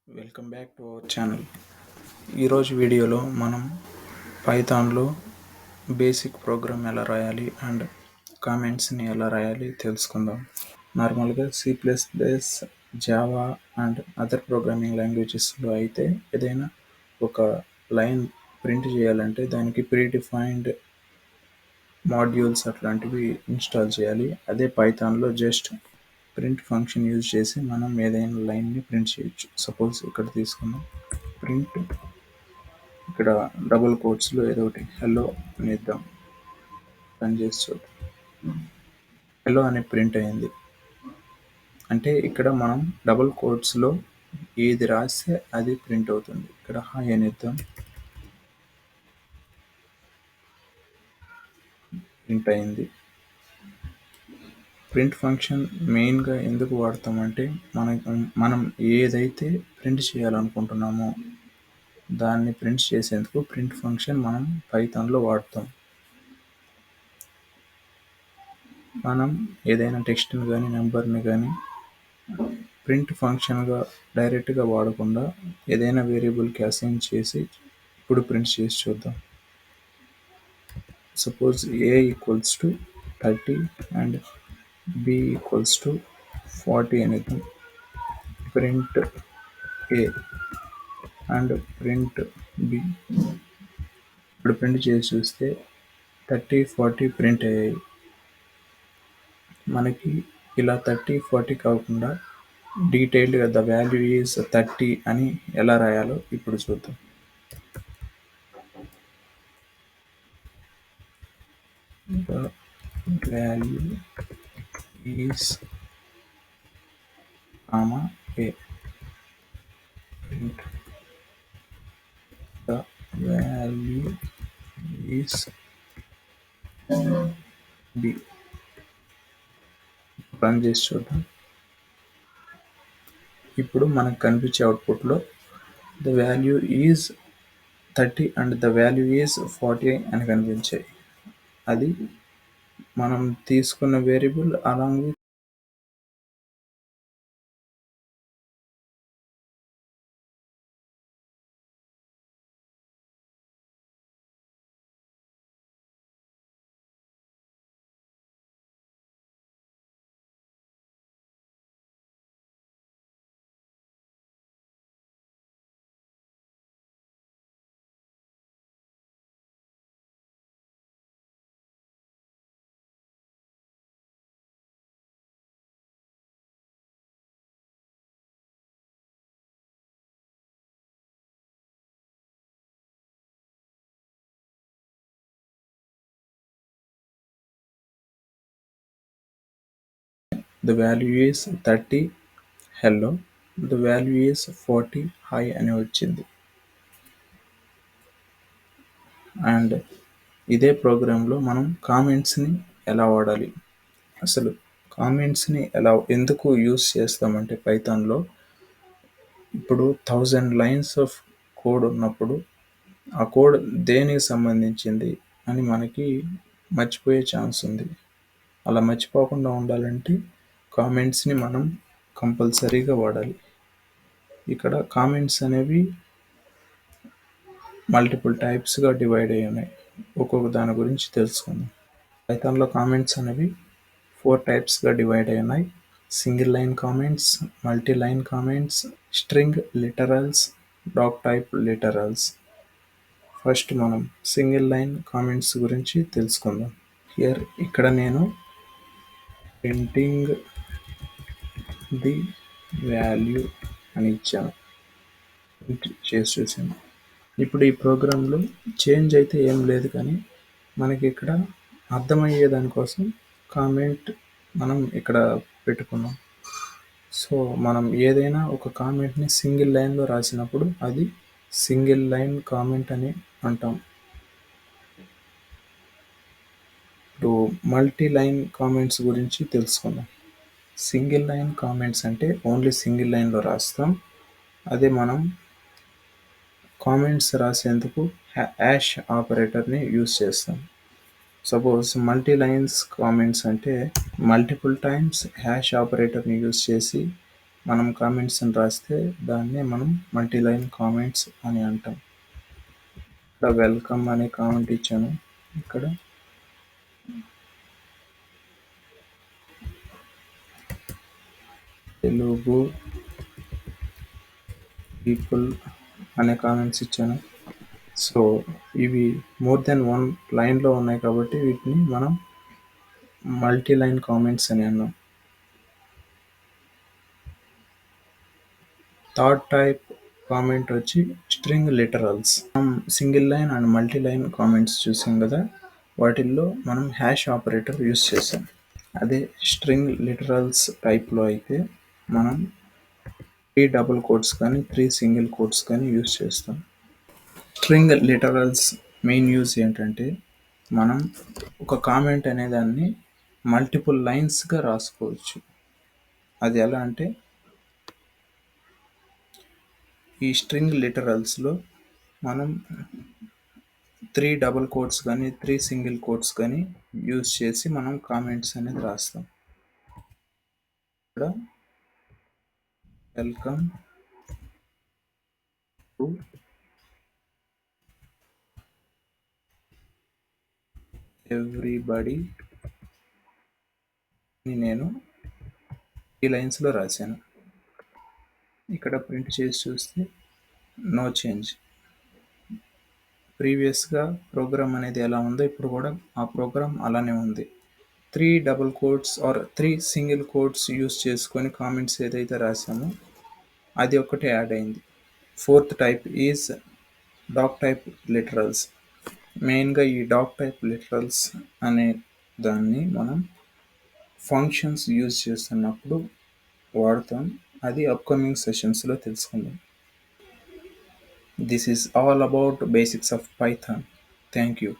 Welcome back to our channel. ఈరోజు వీడియోలో మనం పైథాన్లో బేసిక్ ప్రోగ్రామ్ ఎలా రాయాలి అండ్ కామెంట్స్ని ఎలా రాయాలి తెలుసుకుందాం. నార్మల్గా C++, Java and other programming లాంగ్వేజెస్లో అయితే ఏదైనా ఒక లైన్ ప్రింట్ చేయాలంటే దానికి ప్రీడిఫైన్డ్ మాడ్యూల్స్ అట్లాంటివి ఇన్స్టాల్ చేయాలి. అదే పైథాన్లో జస్ట్ ప్రింట్ ఫంక్షన్ యూజ్ చేసి మనం ఏదైనా లైన్ని ప్రింట్ చేయొచ్చు. సపోజ్ ఇక్కడ తీసుకుందాం, ప్రింట్ ఇక్కడ డబుల్ కోట్స్లో ఏదో ఒకటి హెల్లో అని ఇద్దాం. రన్ చేసి చూద్దాం. హెల్లో అని ప్రింట్ అయింది. అంటే ఇక్కడ మనం డబుల్ కోట్స్లో ఏది రాస్తే అది ప్రింట్ అవుతుంది. ఇక్కడ హాయ్ అని ఇద్దాం, ప్రింట్ అయింది. ప్రింట్ ఫంక్షన్ మెయిన్గా ఎందుకు వాడతామంటే మనం ఏదైతే ప్రింట్ చేయాలనుకుంటున్నామో దాన్ని ప్రింట్ చేసేందుకు ప్రింట్ ఫంక్షన్ మనం పైథాన్లో వాడతాం. మనం ఏదైనా టెక్స్ట్ని కానీ నెంబర్ని కానీ ప్రింట్ ఫంక్షన్గా డైరెక్ట్గా వాడకుండా ఏదైనా వేరియబుల్కి అసైన్ చేసి ఇప్పుడు ప్రింట్ చేసి చూద్దాం. Suppose a equals to 30 and b equals to 40 అనేది print a and print b. ఇప్పుడు ప్రింట్ చేసి చూస్తే 30, 40 ప్రింట్ అయ్యాయి. మనకి ఇలా 30, 40 కాకుండా డీటెయిల్డ్గా ద వాల్యూ ఈజ్ 30 అని ఎలా రాయాలో ఇప్పుడు చూద్దాం. The value is a print the value is b. Run చేసి చూద్దాం. ఇప్పుడు మనకు కనిపించే అవుట్పుట్లో the value is 30 and the value is 40 అని కనిపించాయి. అది మనం తీసుకున్న variable along with the value is 30 hello, the value is 40 hi అని వచ్చింది. అండ్ ఇదే ప్రోగ్రాంలో మనం కామెంట్స్ని ఎలా వాడాలి, అసలు కామెంట్స్ని ఎందుకు యూస్ చేస్తామంటే పైథాన్లో ఇప్పుడు 1000 లైన్స్ ఆఫ్ కోడ్ ఉన్నప్పుడు ఆ కోడ్ దేనికి సంబంధించింది అని మనకి మర్చిపోయే ఛాన్స్ ఉంది. అలా మర్చిపోకుండా ఉండాలంటే కామెంట్స్ని మనం కంపల్సరీగా వాడాలి. ఇక్కడ కామెంట్స్ అనేవి మల్టిపుల్ టైప్స్గా డివైడ్ అయ్యి ఉన్నాయి. ఒక్కొక్క దాని గురించి తెలుసుకుందాం. పైథాన్లో కామెంట్స్ అనేవి 4 టైప్స్గా డివైడ్ అయ్యి ఉన్నాయి. Single line comments, multi line comments, string literals, doc type literals. First మనం సింగిల్ లైన్ కామెంట్స్ గురించి తెలుసుకుందాం. ఇక్కడ నేను ప్రింటింగ్ ది వాల్యూ అని ఇచ్చాను, ప్రింట్ చేసి చూసాను. ఇప్పుడు ఈ ప్రోగ్రాంలో చేంజ్ అయితే ఏం లేదు, కానీ మనకి ఇక్కడ అర్థమయ్యే దానికోసం కామెంట్ మనం ఇక్కడ పెట్టుకున్నాం. సో మనం ఏదైనా ఒక కామెంట్ని సింగిల్ లైన్లో రాసినప్పుడు అది సింగిల్ లైన్ కామెంట్ అని అంటాం. ఇప్పుడు మల్టీ లైన్ కామెంట్స్ గురించి తెలుసుకుందాం. సింగిల్ లైన్ కామెంట్స్ అంటే ఓన్లీ సింగిల్ లైన్లో రాస్తాం. అదే మనం కామెంట్స్ రాసేందుకు హ్యాష్ ఆపరేటర్ని యూస్ చేస్తాం. సపోజ్ మల్టీ లైన్స్ కామెంట్స్ అంటే మల్టిపుల్ టైమ్స్ హ్యాష్ ఆపరేటర్ని యూస్ చేసి మనం కామెంట్స్ని రాస్తే దాన్నే మనం మల్టీలైన్ కామెంట్స్ అని అంటాం. ఇక్కడ వెల్కమ్ అనే కామెంట్ ఇచ్చాను. ఇక్కడ తెలుగు పీపుల్ అనే కామెంట్స్ ఇచ్చాను. సో ఇవి మోర్ దెన్ వన్ లైన్లో ఉన్నాయి కాబట్టి వీటిని మనం మల్టీ లైన్ కామెంట్స్ అని అన్నాం. థర్డ్ టైప్ కామెంట్ వచ్చి స్ట్రింగ్ లిటరల్స్. మనం single line and multi line comments చూసాం కదా, వాటిల్లో మనం హ్యాష్ ఆపరేటర్ యూస్ చేసాం. అదే స్ట్రింగ్ లిటరల్స్ టైప్లో అయితే మనం 3 డబుల్ కోట్స్ కానీ 3 సింగిల్ కోట్స్ కానీ యూస్ చేస్తాం. స్ట్రింగ్ లిటరల్స్ మెయిన్ యూజ్ ఏంటంటే మనం ఒక కామెంట్ అనే దాన్ని మల్టిపుల్ లైన్స్గా రాసుకోవచ్చు. అది ఎలా అంటే ఈ స్ట్రింగ్ లిటరల్స్లో మనం 3 డబుల్ కోట్స్ కానీ 3 సింగిల్ కోట్స్ కానీ యూజ్ చేసి మనం కామెంట్స్ అనేది రాస్తాం. ఇక్కడ వెల్కమ్ టు ఎవ్రీబడి నేను ఈ లైన్స్లో రాశాను. ఇక్కడ ప్రింట్ చేసి చూస్తే నో చేంజ్. ప్రీవియస్గా ప్రోగ్రామ్ అనేది ఎలా ఉందో ఇప్పుడు కూడా ఆ ప్రోగ్రామ్ అలానే ఉంది. 3 double quotes or 3 single quotes use చేసుకొని కామెంట్స్ ఏదైతే రాసామో అది ఒక్కటే యాడ్ అయింది. Fourth type is doc type literals. మెయిన్గా ఈ డాక్ టైప్ లిటరల్స్ అనే దాన్ని మనం ఫంక్షన్స్ యూజ్ చేస్తున్నప్పుడు వాడతాం. అది అప్కమింగ్ సెషన్స్లో తెలుసుకుందాం. This is all about basics of Python. Thank you.